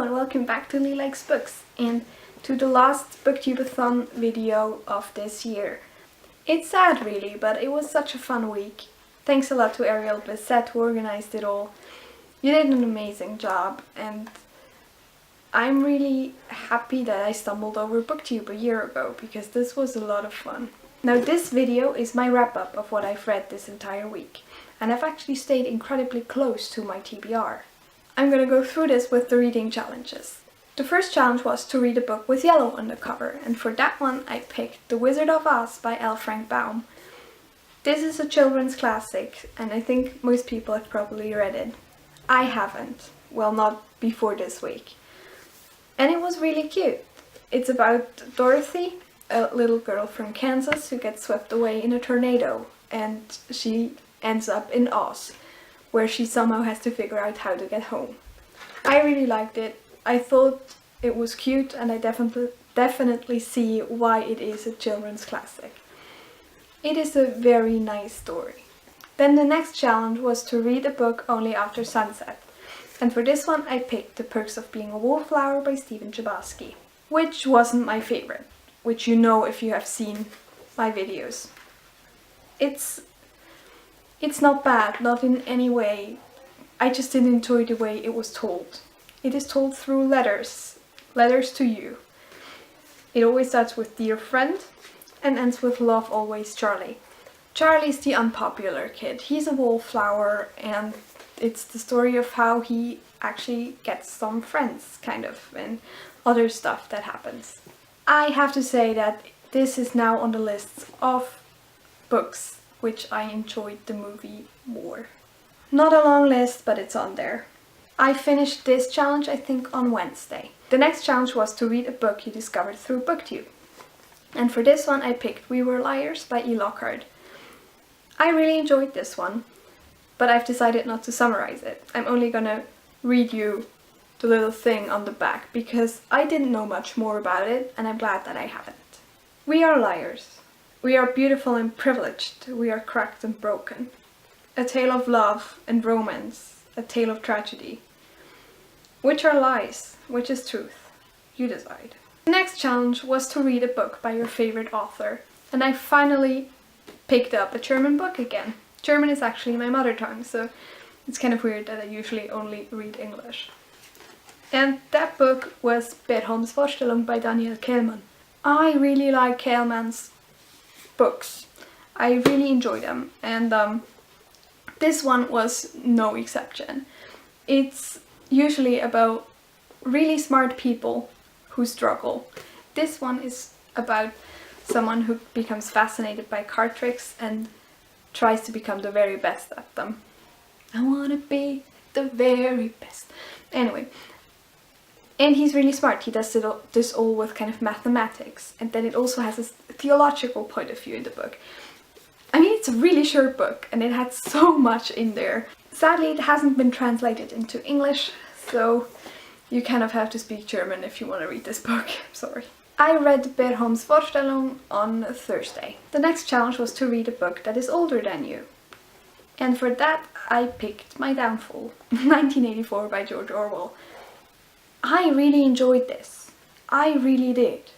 Hello and welcome back to Lee Likes Books and to the last BookTubeAthon video of this year. It's sad really, but it was such a fun week. Thanks a lot to Ariel Bissett who organized it all. You did an amazing job and I'm really happy that I stumbled over BookTube a year ago because this was a lot of fun. Now this video is my wrap-up of what I've read this entire week and I've actually stayed incredibly close to my TBR. I'm gonna go through this with the reading challenges. The first challenge was to read a book with yellow on the cover, and for that one I picked The Wizard of Oz by L. Frank Baum. This is a children's classic and I think most people have probably read it. I haven't. Well, not before this week. And it was really cute. It's about Dorothy, a little girl from Kansas who gets swept away in a tornado and she ends up in Oz, where she somehow has to figure out how to get home. I really liked it. I thought it was cute and I definitely see why it is a children's classic. It is a very nice story. Then the next challenge was to read a book only after sunset. And for this one I picked The Perks of Being a Wallflower by Stephen Chbosky, which wasn't my favorite, which you know if you have seen my videos. It's not bad, not in any way. I just didn't enjoy the way it was told. It is told through letters to you. It always starts with Dear Friend and ends with Love Always Charlie. Charlie's the unpopular kid. He's a wallflower and it's the story of how he actually gets some friends, kind of, and other stuff that happens. I have to say that this is now on the list of books which I enjoyed the movie more. Not a long list, but it's on there. I finished this challenge I think on Wednesday. The next challenge was to read a book you discovered through BookTube. And for this one I picked We Were Liars by E. Lockhart. I really enjoyed this one, but I've decided not to summarize it. I'm only gonna read you the little thing on the back because I didn't know much more about it and I'm glad that I haven't. We are liars. We are beautiful and privileged, we are cracked and broken. A tale of love and romance, a tale of tragedy. Which are lies, which is truth? You decide. The next challenge was to read a book by your favorite author, and I finally picked up a German book again. German is actually my mother tongue, so it's kind of weird that I usually only read English. And that book was Berholms Vorstellung by Daniel Kehlmann. I really like Kehlmann's books. I really enjoy them and this one was no exception. It's usually about really smart people who struggle. This one is about someone who becomes fascinated by card tricks and tries to become the very best at them. I wanna be the very best. Anyway. And he's really smart. He does this all with kind of mathematics. And then it also has this theological point of view in the book. I mean, it's a really short book and it had so much in there. Sadly, it hasn't been translated into English, so you kind of have to speak German if you want to read this book. Sorry. I read Berholms Vorstellung on Thursday. The next challenge was to read a book that is older than you. And for that, I picked My Downfall, 1984 by George Orwell. I really enjoyed this. I really did.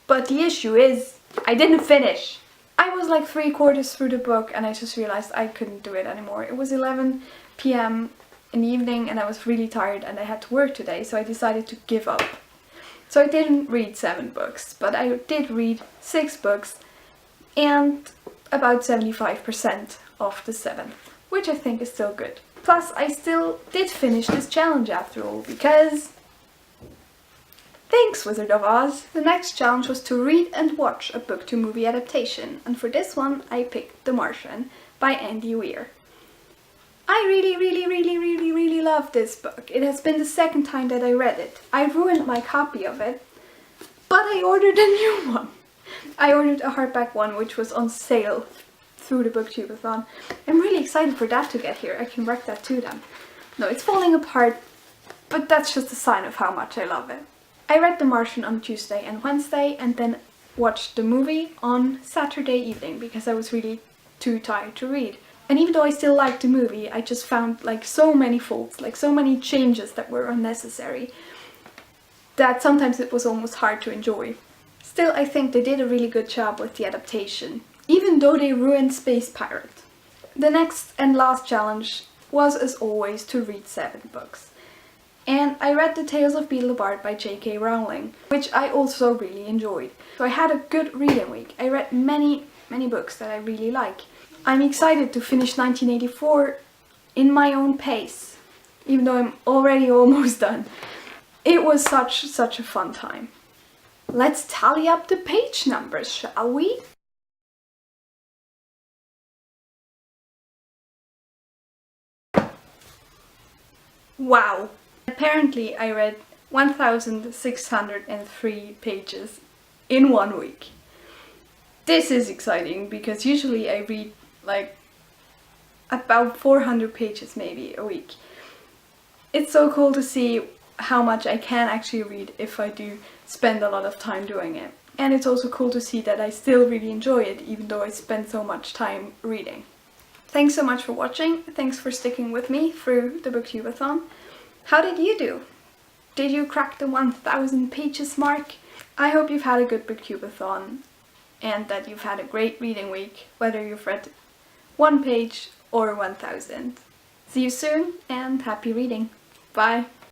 But the issue is, I didn't finish. I was like 3/4 through the book and I just realized I couldn't do it anymore. It was 11 p.m. in the evening and I was really tired and I had to work today, so I decided to give up. So I didn't read 7 books, but I did read 6 books and about 75% of the 7, which I think is still good. Plus, I still did finish this challenge after all, because... Thanks, Wizard of Oz! The next challenge was to read and watch a book-to-movie adaptation, and for this one I picked The Martian by Andy Weir. I really love this book. It has been the second time that I read it. I ruined my copy of it, but I ordered a new one. I ordered a hardback one which was on sale through the BookTubeAthon. I'm really excited for that to get here. I can wreck that to them. No, it's falling apart, but that's just a sign of how much I love it. I read The Martian on Tuesday and Wednesday and then watched the movie on Saturday evening because I was really too tired to read. And even though I still liked the movie, I just found like so many faults, like so many changes that were unnecessary, that sometimes it was almost hard to enjoy. Still, I think they did a really good job with the adaptation, even though they ruined Space Pirate. The next and last challenge was, as always, to read 7 books. And I read The Tales of Beedle the Bard by J.K. Rowling, which I also really enjoyed. So I had a good reading week. I read many books that I really like. I'm excited to finish 1984 in my own pace, even though I'm already almost done. It was such a fun time. Let's tally up the page numbers, shall we? Wow! Apparently I read 1,603 pages in 1 week. This is exciting because usually I read like about 400 pages maybe a week. It's so cool to see how much I can actually read if I do spend a lot of time doing it. And it's also cool to see that I still really enjoy it even though I spend so much time reading. Thanks so much for watching. Thanks for sticking with me through the BookTubeAthon. How did you do? Did you crack the 1,000 pages mark? I hope you've had a good BookTubeAthon and that you've had a great reading week, whether you've read 1 page or 1,000. See you soon and happy reading. Bye!